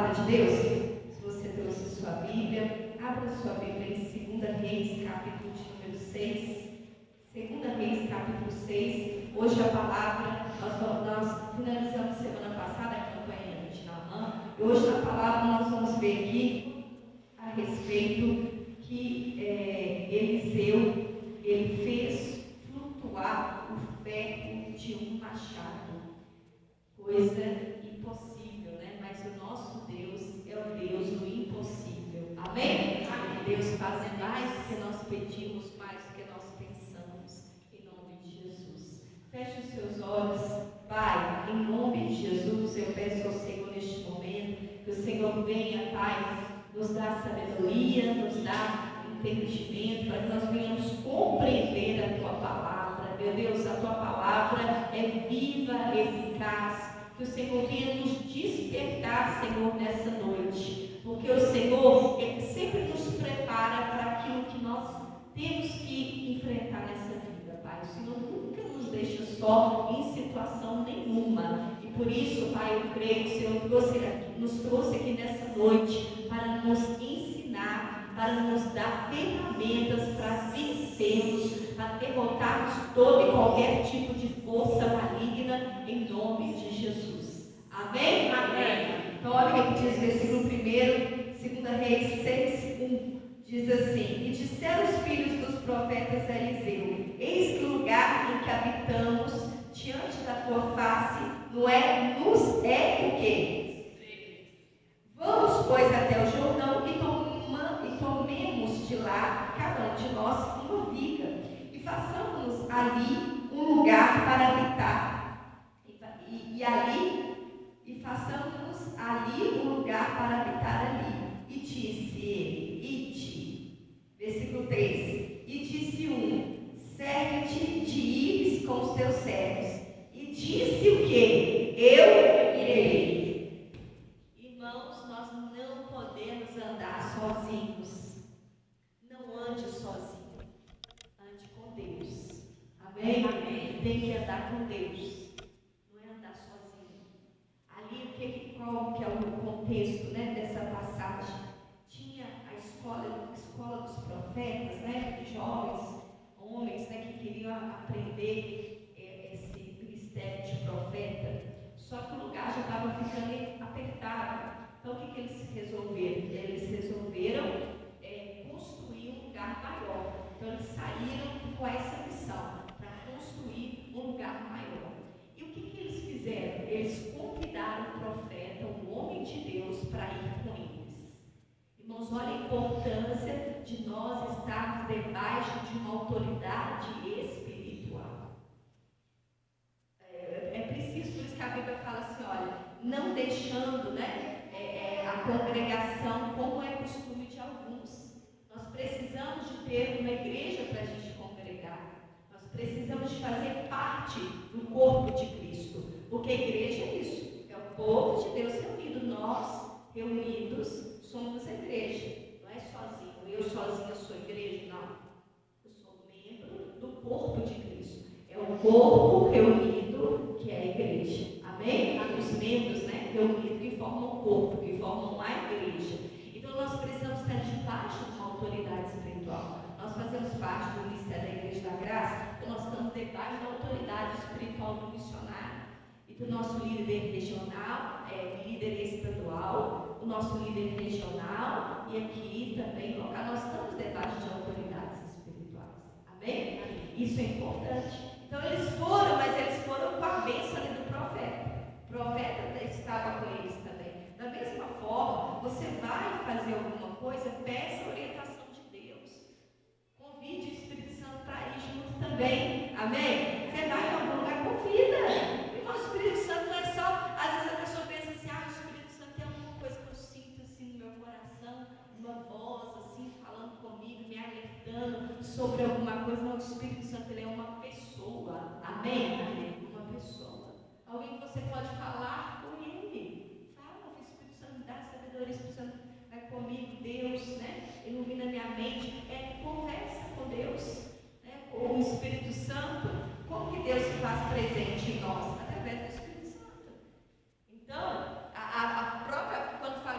palavra de Deus? Se você trouxe sua Bíblia, abra sua Bíblia em 2 Reis, capítulo de número 6. 2 Reis, capítulo 6. Hoje a palavra, nós finalizamos semana passada a campanha de Naamã, e hoje na palavra nós vamos ver aqui a respeito que Eliseu, ele fez flutuar o ferro de um machado. Coisa impossível, né? Mas o nosso Deus é o Deus do impossível. Amém? Amém. Deus faz mais do que nós pedimos, mais do que nós pensamos. Em nome de Jesus. Feche os seus olhos. Pai, em nome de Jesus, eu peço ao Senhor neste momento que o Senhor venha, Pai, nos dá sabedoria, nos dá entendimento, para que nós venhamos compreender a Tua palavra. Meu Deus, a Tua palavra é viva, eficaz. Que o Senhor venha nos despertar, Senhor, nessa noite. Porque o Senhor sempre nos prepara para aquilo que nós temos que enfrentar nessa vida, Pai. O Senhor nunca nos deixa só em situação nenhuma. E por isso, Pai, eu creio que o Senhor nos trouxe aqui nessa noite para nos ensinar, para nos dar ferramentas para vencermos, para derrotarmos todo e qualquer tipo de força maligna, em nome de Jesus. Amém? Amém. Então, olha o que diz o versículo 1, 2 Reis 6, 1. Diz assim: E disseram os filhos dos profetas a Eliseu: Eis que o lugar em que habitamos diante da tua face nos é o quê? Vamos, pois, até o Jordão e tomemos de lá, cada um de nós, uma viga, e façamos ali um lugar para habitar. E façamos ali um lugar para habitar ali. E disse ele: Ide. Versículo 3. E disse serve-te de ires com os teus servos. E disse o quê? Eu irei. Irmãos, nós não podemos andar sozinhos. Não ande sozinho. Ande com Deus. Amém? Amém. Tem que andar com Deus. Não é andar sozinho. Ali, qual que é o contexto, né, dessa passagem? Tinha a escola dos profetas, né, de jovens, homens, né, que queriam aprender esse ministério de profeta. Só que o lugar já estava ficando apertado. Então, o que eles resolveram? Eles resolveram construir um lugar maior. Então, eles saíram com essa missão, para construir um lugar maior. E o que eles fizeram? Eles convidaram o profeta, o homem de Deus, para ir com eles. Irmãos, olha a importância de nós estarmos debaixo de uma autoridade espiritual. É preciso, por isso que a Bíblia fala assim, olha, não deixando, né, a congregação como é costume de alguns. Nós precisamos de ter uma igreja para a gente congregar. Nós precisamos de fazer parte do corpo de Cristo. Porque a igreja é isso, é o povo de Deus reunido. Nós, reunidos, somos a igreja. Não é sozinho, eu sozinha sou igreja, não. Eu sou membro do corpo de Cristo. É o corpo reunido que é a igreja. Amém? Os membros, né, reunidos que formam o corpo, que formam a igreja. Então nós precisamos estar debaixo de uma autoridade espiritual. Nós fazemos parte do Ministério da Igreja da Graça, então nós estamos debaixo da autoridade espiritual do missionário e do nosso líder regional, líder estadual, o nosso líder regional e aqui também local. Nós estamos debaixo de autoridades espirituais. Amém? Isso é importante. Então eles foram, mas eles foram com a bênção ali do profeta. O profeta estava com eles também. Da mesma forma, você vai fazer alguma coisa, peça a orientação de Deus. Convide o Espírito Santo para ir junto também. Amém? Você vai em algum lugar, convida. E o Espírito Santo não é só, às vezes a pessoa pensa assim, o Espírito Santo é alguma coisa que eu sinto assim no meu coração, uma voz assim, falando comigo, me alertando sobre alguma coisa. Não, o Espírito Santo ele é uma pessoa. Amém? Amém? Uma pessoa. Alguém que você pode falar com ele. Fala, o Espírito Santo me dá sabedoria, o Espírito Santo vai comigo, Deus, né? Ilumina minha mente. Conversa com Deus, né? Com o Espírito Santo. Como que Deus se faz presente em nós? Através do Espírito Santo. Então, a própria, quando fala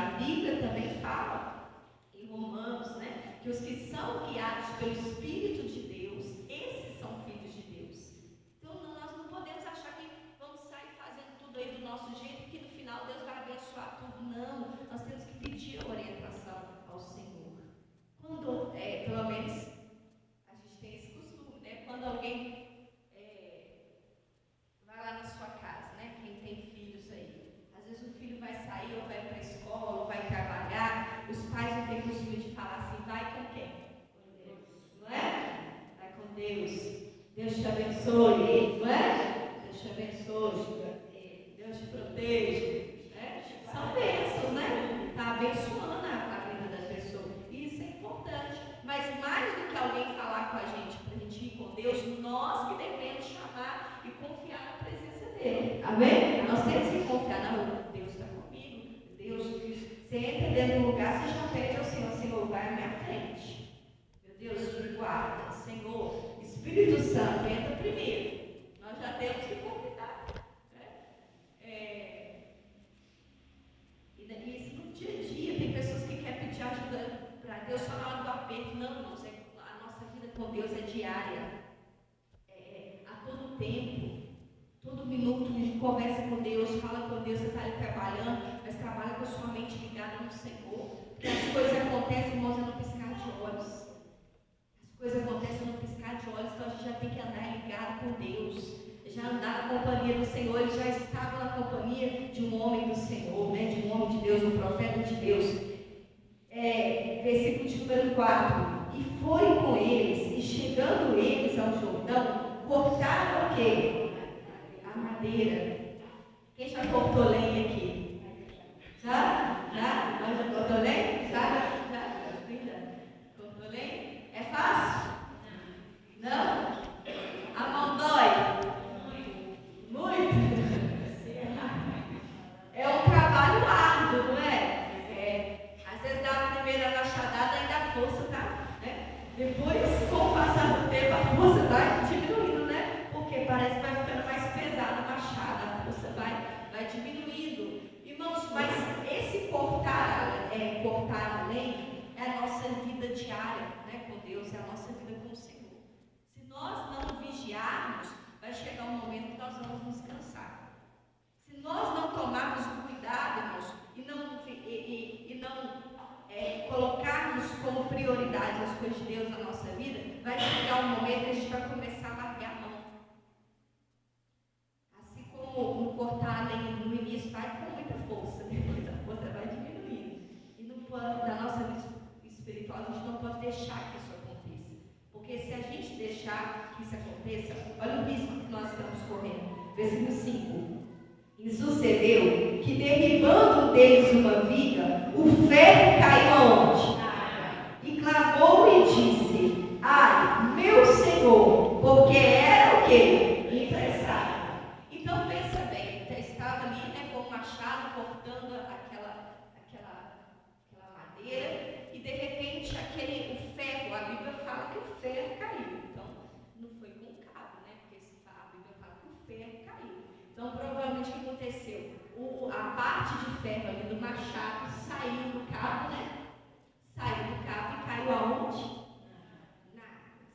a Bíblia também fala, em Romanos, né, que os que são guiados pelo Espírito de Deus, esses são filhos de Deus. Então nós não podemos achar que vamos sair fazendo tudo aí do nosso jeito, que no final Deus vai abençoar tudo. Não, nós temos que pedir a orientação ao Senhor. Quando, pelo menos, a gente tem esse costume, né? Quando alguém vai lá na sua casa, né? Quem tem filhos aí, às vezes o filho vai sair ou vai para a escola ou vai trabalhar, os pais não têm costume de falar assim, vai com quem? Com Deus, não é? Vai com Deus, Deus te abençoe, não é? Deus te abençoe, Deus te proteja, né? São bênçãos, né? Está abençoando a vida da pessoa, e isso é importante, mas mais do que alguém falar com a gente, para a gente ir com Deus, nós que devemos chamar e confiar na presença dele, amém? Nós temos que confiar, não, Deus está comigo, Deus, você entra dentro do lugar, você já pede ao Senhor, Senhor, vai à minha frente, meu Deus, me guarda, Senhor, Espírito Santo, entra primeiro, nós já temos que convidar, né? E isso no dia a dia, tem pessoas que querem pedir ajuda para Deus só na hora do aperto. Não, irmãos, a nossa vida com Deus é diária, a todo tempo, todo minuto de conversa com Deus, fala com Deus. Você está ali trabalhando, mas trabalha com a sua mente ligada no Senhor, porque as coisas acontecem, irmãos, é no piscar de olhos. As coisas acontecem no piscar de olhos, então a gente já tem que andar ligado com Deus, já andar na companhia do Senhor. Ele já estava na companhia de um homem do Senhor, né? De um homem de Deus, um profeta de Deus. Versículo de número 4. E foi com eles, e chegando eles ao Jordão, cortaram o quê? A madeira. Quem já cortou lenha aqui? Já? Nós já cortou lenha? Já? Cortou lenha? É fácil? Não? A mão dói? Muito? É um trabalho árduo, não é? Às vezes dá a primeira machadada, ainda a força tá, né? Depois, com o passar do tempo, a força vai diminuindo, né? Porque parece que vai ficando mais pesada a machada, a força vai diminuindo. Irmãos, mas esse cortar a lenha é a nossa vida diária, né, com Deus, é a nossa vida com o Senhor. Se nós não vigiarmos, vai chegar um momento que nós vamos nos cansar. Se nós não tomarmos cuidado, irmãos, e não colocarmos como prioridade as coisas de Deus na nossa vida, vai chegar um momento que a gente vai começar a largar a mão. Assim como no cortar a lenha no início vai com muita força, depois a força vai diminuindo. E na nossa vida espiritual a gente não pode deixar que isso aconteça. Porque se a gente deixar que isso aconteça, olha o risco que nós estamos correndo. Versículo 5. E sucedeu que, derribando deles uma viga, o ferro caiu aonde? E clamou e disse: ai, meu Senhor, porque era o quê? Emprestado. Então pensa bem, estava ali, né, com o machado cortando aquela madeira, e de repente o ferro, a Bíblia fala que o ferro caiu. Então não foi com cabo, né? Porque a Bíblia fala que o ferro caiu. Então provavelmente o que aconteceu? A parte de ferro ali do machado saiu do cabo, né? Saiu do cabo e caiu aonde?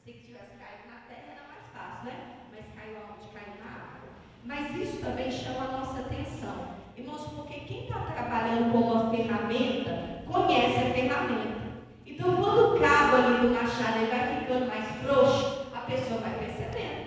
Se tivesse caído na terra era mais fácil, né? Mas caiu aonde? Caiu na água. Mas isso também chama a nossa atenção, irmãos, porque quem está trabalhando com uma ferramenta conhece a ferramenta. Então quando o cabo ali do machado ele vai ficando mais frouxo, a pessoa vai percebendo.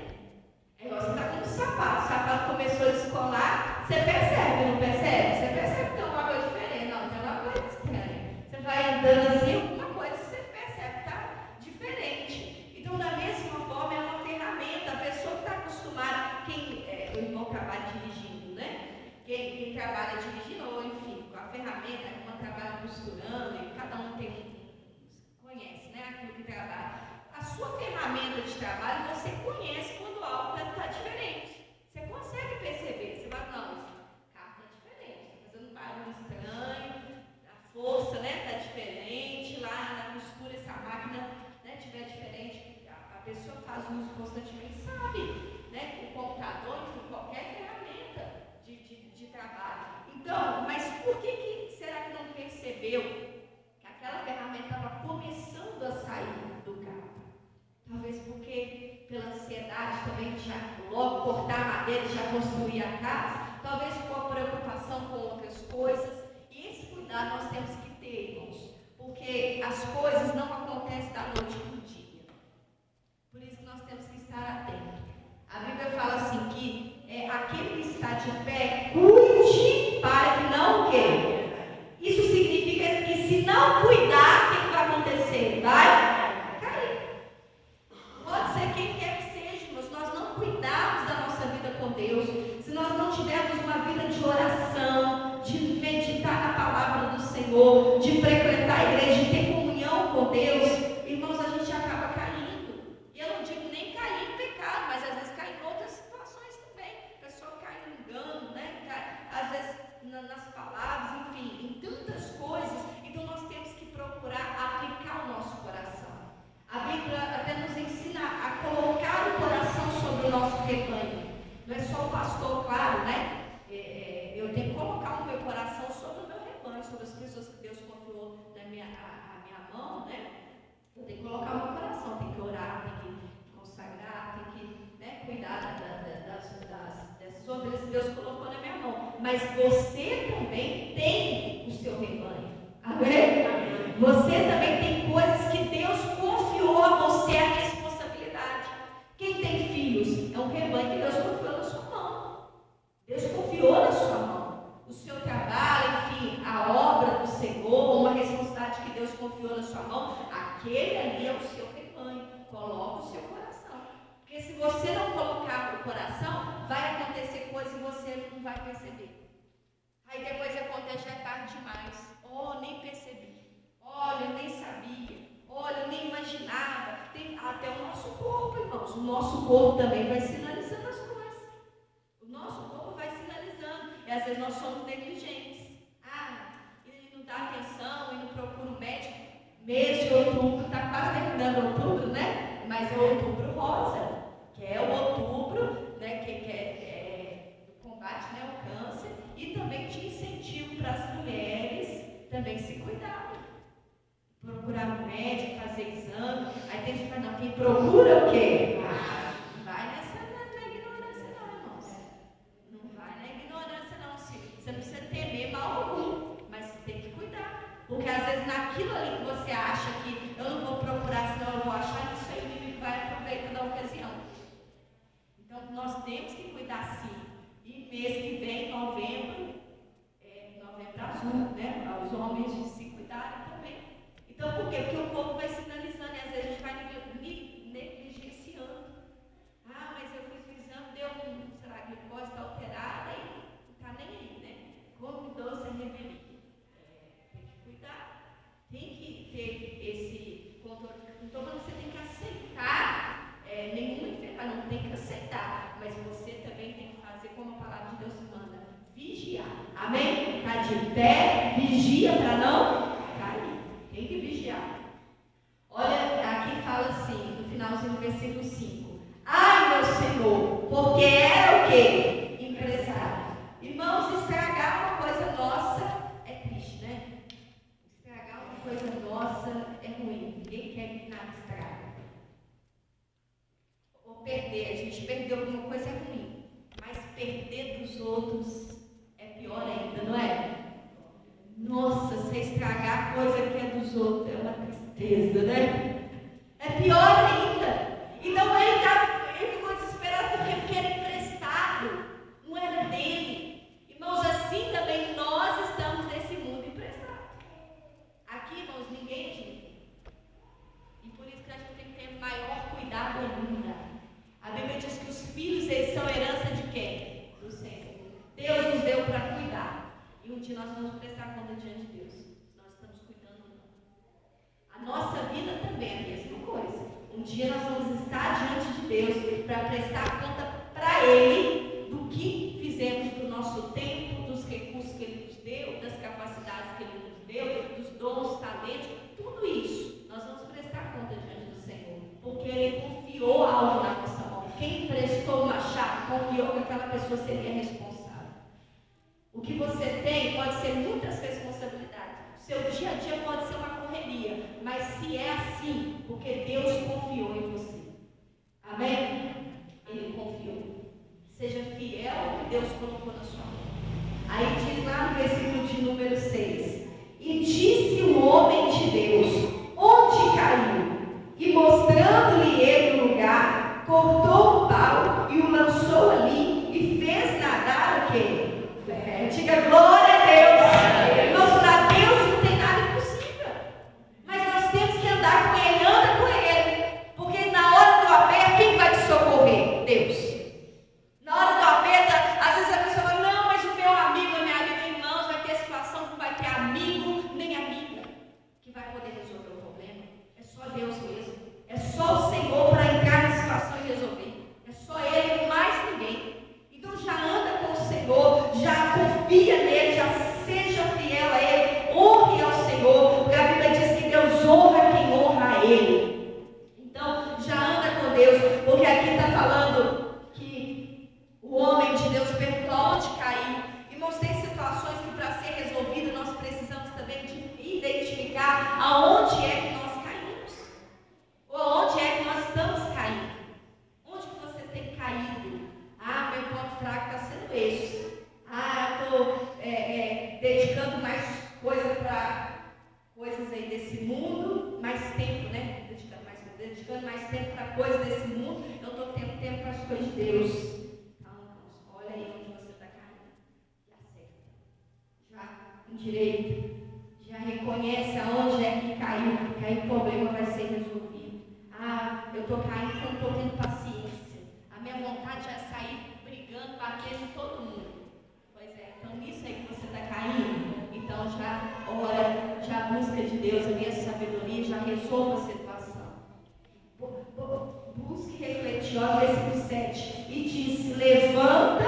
É igual você está com um sapato, o sapato começou a descolar, você percebe, não percebe? Você percebe que tem uma coisa diferente, não, tem uma coisa estranha. Você vai andando assim, alguma coisa você percebe que está diferente. Então, da mesma forma, é uma ferramenta. A pessoa que está acostumada, o irmão trabalha dirigindo, né? Quem trabalha dirigindo, ou enfim, com a ferramenta, uma trabalha costurando, e cada um conhece, né? Aquilo que trabalha. A sua ferramenta de trabalho, você conhece percebeu que aquela ferramenta estava começando a sair do carro. Talvez porque pela ansiedade também já logo cortar a madeira e já construir a casa. Talvez por preocupação com outras coisas. E esse cuidado nós temos que ter, irmãos. Porque as coisas não acontecem da noite para o dia. Por isso que nós temos que estar atentos. A Bíblia fala assim que aquele que está de pé, cuide para que não queira. Isso significa que se não cuidar, o que vai acontecer? Vai cair. Pode ser quem quer que seja, mas nós não cuidarmos da nossa vida com Deus, se nós não tivermos uma vida de oração, de meditar na palavra do Senhor, de frequentar a igreja, de ter comunhão com Deus, irmãos, a gente acaba caindo. E eu não digo nem cair em pecado, mas às vezes cair em outras situações também. A pessoa cai no engano, né? Cai, às vezes nas palavras, enfim, em tantas coisas. Então nós temos que procurar aplicar o nosso coração. A Bíblia até nos ensina a colocar o coração sobre o nosso rebanho. Não é só o pastor, claro, né? Eu tenho que colocar o meu coração sobre o meu rebanho, sobre as pessoas que Deus confiou na minha mão, né? Eu tenho que colocar o meu coração, tenho que orar, tenho que consagrar, tenho que, né, cuidar dessas ovelhas que Deus colocou na minha mão. Mas você também tem o seu rebanho. Amém? Você também tem coisas que Deus confiou a você a responsabilidade. Quem tem filhos é um rebanho que Deus confiou na sua mão. Deus confiou na sua mão. O seu trabalho, enfim, a obra do Senhor, uma responsabilidade que Deus confiou na sua mão, aquele ali é o seu rebanho. Coloca o seu coração. Porque se você não colocar o coração, vai acontecer coisa e você não vai perceber. Aí depois acontece, já é tarde demais. Oh, nem percebi. Olha, eu nem sabia. Olha, eu nem imaginava. Tem até o nosso corpo, irmãos. O nosso corpo também vai sinalizando as coisas. O nosso corpo vai sinalizando. E às vezes nós somos negligentes. E não dá atenção, e não procura um médico. Mês de outubro, está quase terminando outubro, né? Mas é o outubro rosa, que é o outubro, né, que é do combate, né, ao câncer. E também de incentivo para as mulheres também se cuidarem. Procurar um médico, fazer exame. Aí tem gente que fala, não, quem procura o quê? Vai na ignorância não, irmãos. Não vai na ignorância não. Você não precisa temer mal algum, mas você tem que cuidar. Porque às vezes naquilo ali que você acha que eu não vou procurar, senão eu vou achar, isso aí o inimigo vai aproveitar da ocasião. Então nós temos que cuidar sim. E mês que vem, novembro azul, né? Os homens se cuidarem também. Então, por quê? Porque o corpo vai sinalizando e às vezes a gente vai negligenciando. Mas eu fiz o exame, deu a glicose está alterada e não está nem aí, né? Como doce é revelia. Tem que cuidar, tem que ter esse controle. Não estou falando que você tem que aceitar nenhuma enfermidade, não tem que aceitar, mas você também tem que fazer como a palavra de Deus manda, vigiar. Amém? Está de pé, vigia para não cair. Tem que vigiar. Olha, aqui fala assim, no finalzinho do versículo 5. Ai, meu Senhor, porque era o quê? Empresário. Irmãos, estragar uma coisa nossa é triste, né? Estragar uma coisa nossa é ruim. Ninguém quer que nada estrague. Ou perder, a gente perdeu alguma coisa é ruim. Mas perder dos outros é pior ainda, não é? Nossa, se estragar a coisa que é dos outros é uma tristeza, né? É pior ainda. Então ele ficou desesperado porque era emprestado, não era dele. Irmãos, assim também nós estamos nesse mundo emprestado. Aqui, irmãos, ninguém é de ninguém. E por isso que a gente tem que ter maior cuidado ainda. A Bíblia diz que os filhos, eles são herança de quem? Do Senhor. Deus nos deu para cuidar. E um dia nós vamos prestar conta diante de Deus. Nós estamos cuidando ou não. A nossa vida também é a mesma coisa. Um dia nós vamos estar diante de Deus para prestar conta para Ele do que fizemos do nosso tempo, dos recursos que Ele nos deu, das capacidades que Ele nos deu, dos dons, talentos, tudo isso. Nós vamos prestar conta diante do Senhor. Porque Ele confiou algo na nossa mão. Quem emprestou uma chave confiou que aquela pessoa seria responsável. O que você tem pode ser muitas responsabilidades. Seu dia a dia pode ser uma correria, mas se é assim, porque Deus confiou em você. Amém? Ele confiou. Seja fiel ao que Deus colocou na sua mão. Aí diz lá no versículo de número 6: e disse o homem de Deus: onde caiu? E mostrando-lhe ele o lugar, cortou o pau e o lançou ali e fez nadar o quê? Diga glória a Deus. Irmãos, para Deus não tem nada impossível. Mas nós temos que andar com Ele, anda com Ele. Porque na hora do aperto, quem vai te socorrer? Deus. Na hora do aperto, às vezes a pessoa fala, não, mas o meu amigo, a minha amiga, irmãos, vai ter situação que não vai ter amigo nem amiga que vai poder resolver o problema. É só Deus mesmo. É só o Senhor para entrar na situação e resolver. É só Ele, mais ninguém. Então já anda com o Senhor, já confia nele, já seja fiel a Ele, honre ao Senhor, porque a Bíblia diz que Deus honra quem honra a Ele. Então já anda com Deus, porque aqui está falando que o homem de Deus perguntou onde caiu. Irmãos, tem situações que para ser resolvido nós precisamos também de identificar aonde é que nós caímos, ou aonde é que nós estamos caindo. Onde que você tem caído? Ah, meu ponto fraco está sendo esse. Ah, estou dedicando mais coisa para coisas aí desse mundo, mais tempo, né? Dedicando mais tempo para coisas desse mundo, eu estou tendo tempo para as coisas de Deus. Então, olha aí onde você está caindo. Já acerta. Já endireita. Já reconhece aonde é que caiu, que aí o problema vai ser resolvido. Ah, eu estou caindo porque eu não estou tendo paciência. A minha vontade é sair brigando, batendo em todo mundo. Pois é, então nisso aí que você está caindo, então já ora, já busca de Deus a minha sabedoria, já resolva a situação. Busque refletir, olha o versículo 7, e disse, levanta,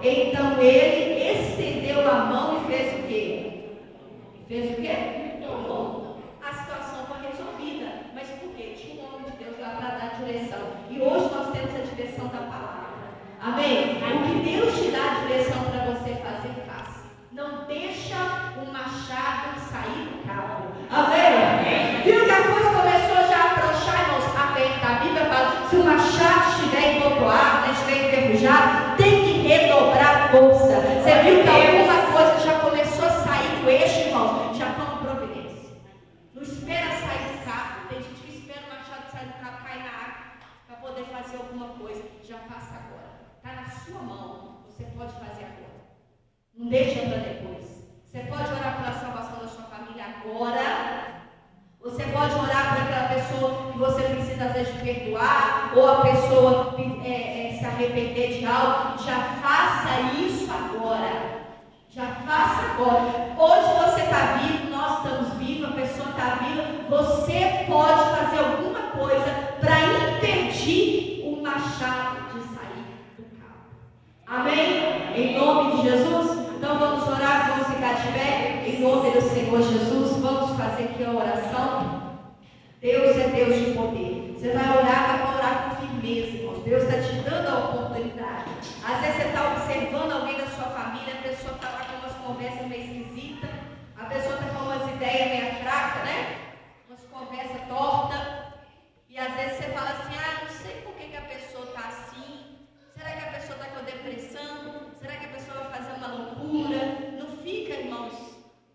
então ele estendeu a mão e fez o quê? Fez o quê? Tomou. A situação foi resolvida, mas por quê? Tinha um homem de Deus lá para dar direção, e hoje nós temos a direção da palavra. Amém? O que Deus te dá a direção para você fazer, faça. Não deixa o machado sair do cabo. Amém? Viu que a coisa começou já a afrouxar, irmãos? Aperta. A Bíblia fala, se o machado estiver embotoado, estiver enferrujado, tem que redobrar força. Você viu que alguma coisa já começou a sair do eixo, irmãos? Já toma providência. Não espera sair do cabo. Tem gente que espera o machado sair do cabo, cair na água, para poder fazer alguma coisa. Já faça agora. Está na sua mão, você pode fazer agora. Não deixa para depois. Você pode orar pela salvação da sua família agora. Você pode orar por aquela pessoa que você precisa às vezes de perdoar, ou a pessoa se arrepender de algo. Já faça isso agora. Já faça agora. Hoje você está vivo, nós estamos vivos, a pessoa está viva. Você pode fazer alguma coisa para impedir o machado de sair do cabo. Amém? Em nome de Jesus? Então vamos orar, vamos ficar de pé. Em nome do Senhor Jesus, vamos fazer aqui a oração. Deus é Deus de poder. Você vai orar com firmeza, irmãos. Deus está te dando a oportunidade. Às vezes você está observando alguém da sua família, a pessoa está lá com umas conversas meio esquisitas, a pessoa está com umas ideias meio fracas, né? Umas conversas tortas. E às vezes você fala assim, não sei por que a pessoa está assim. Será que a pessoa está com depressão? Será que a pessoa vai fazer uma loucura? Não fica, irmãos,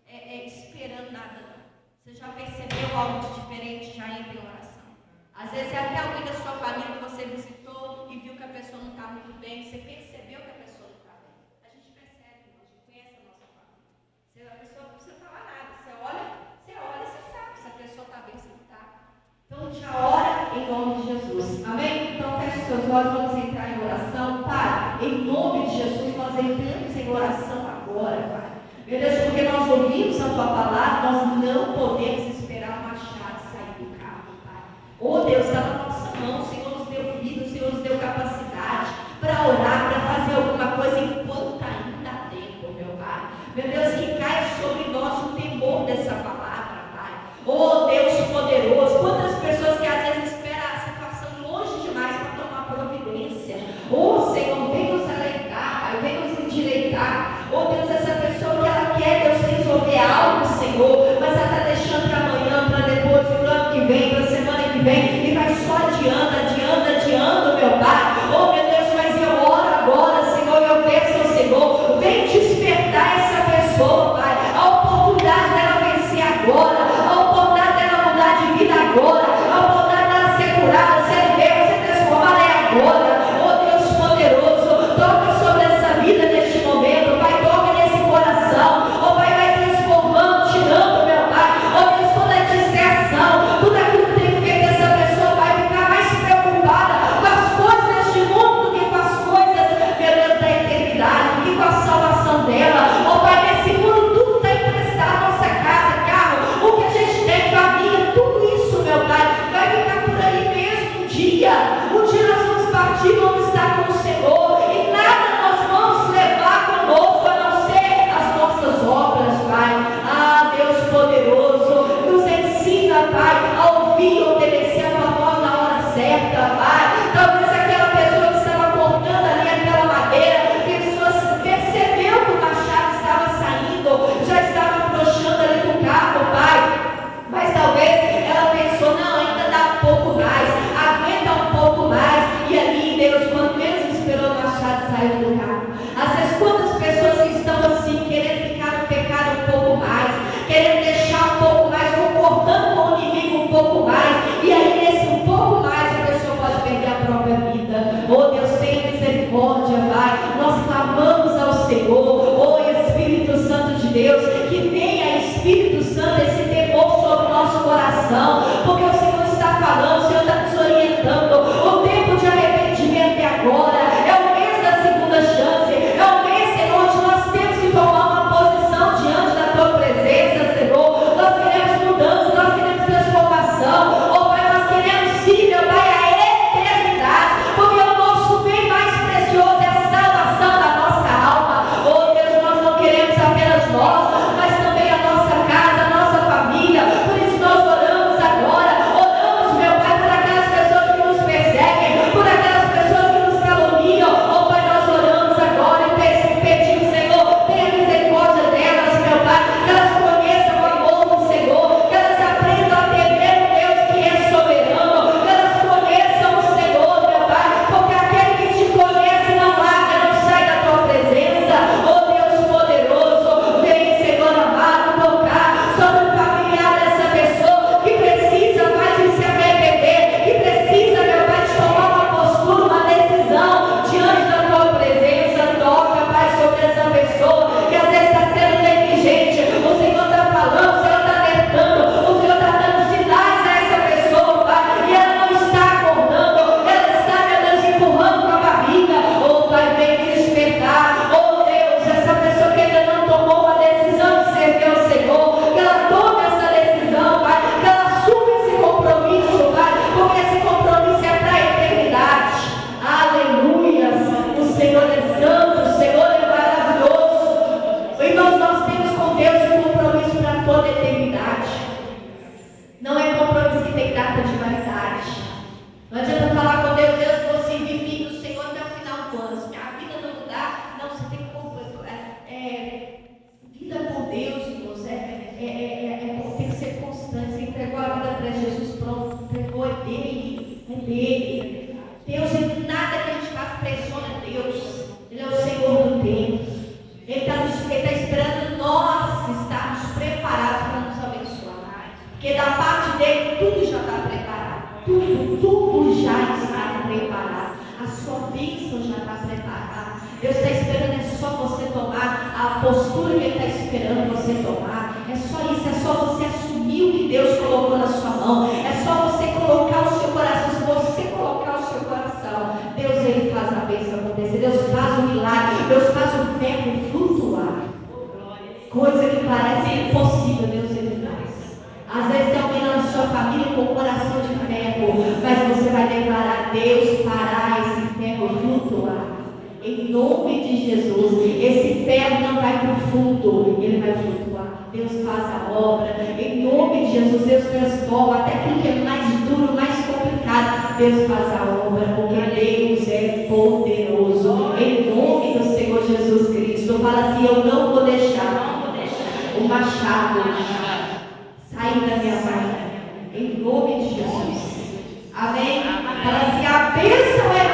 esperando nada, não. Você já percebeu algo de diferente, já entra em oração. Às vezes é até alguém da sua família que você visitou e viu que a pessoa não está muito bem. Você percebeu que a pessoa não está bem. A gente percebe, irmãos, a gente conhece a nossa família. A pessoa não precisa falar nada. Você olha e você sabe se a pessoa está bem, se não está. Então já ora em nome de Jesus. Amém? Então feche seus olhos, vamos entrar em oração. Pai, em nome de Jesus, nós entramos em oração agora, Pai. Meu Deus, porque nós ouvimos a Tua palavra, nós não podemos esperar o machado sair do cabo, Pai. Oh Deus, está na nossa mão, o Senhor nos deu vida, o Senhor nos deu capacidade para orar, para fazer alguma coisa enquanto ainda há tempo, meu Pai. Meu Deus, que caia sobre nós o temor dessa palavra, Pai. Oh Deus poderoso, quantas pessoas que às vezes esperam a situação longe demais para tomar providência. Oh Senhor, vem nos alegrar, Pai, vem nos endireitar. Oh Deus, essa pessoa que ela quer, Deus, resolver algo. dele. Deus, nada que a gente faça pressiona Deus. Ele é o Senhor do tempo. Ele está esperando nós estarmos preparados para nos abençoar. Porque da parte dele tudo já está preparado. Tudo já está preparado. A sua bênção já está preparada. Deus está esperando, é só você tomar a postura que Ele está esperando você tomar. É só isso, é só você assumir o que Deus colocou na sua mão. É só você colocar o seu coração. Se você colocar o seu coração, Deus, Ele faz a bênção acontecer. Deus faz o milagre. Deus faz o ferro flutuar. Coisa que parece impossível, Deus, Ele faz. Às vezes tem alguém na sua família com o coração de ferro, mas você vai declarar: Deus fará esse ferro flutuar. Em nome de Jesus, esse ferro não vai para o fundo, ele vai flutuar. Deus faz a obra. Em nome de Jesus, Deus transforma até aquilo que é mais duro, mais complicado. Deus faz a obra, porque Deus é poderoso. Em nome do Senhor Jesus Cristo, fala assim: eu não vou deixar o machado sair da minha mão. Em nome de Jesus. Amém? Fala assim: a bênção é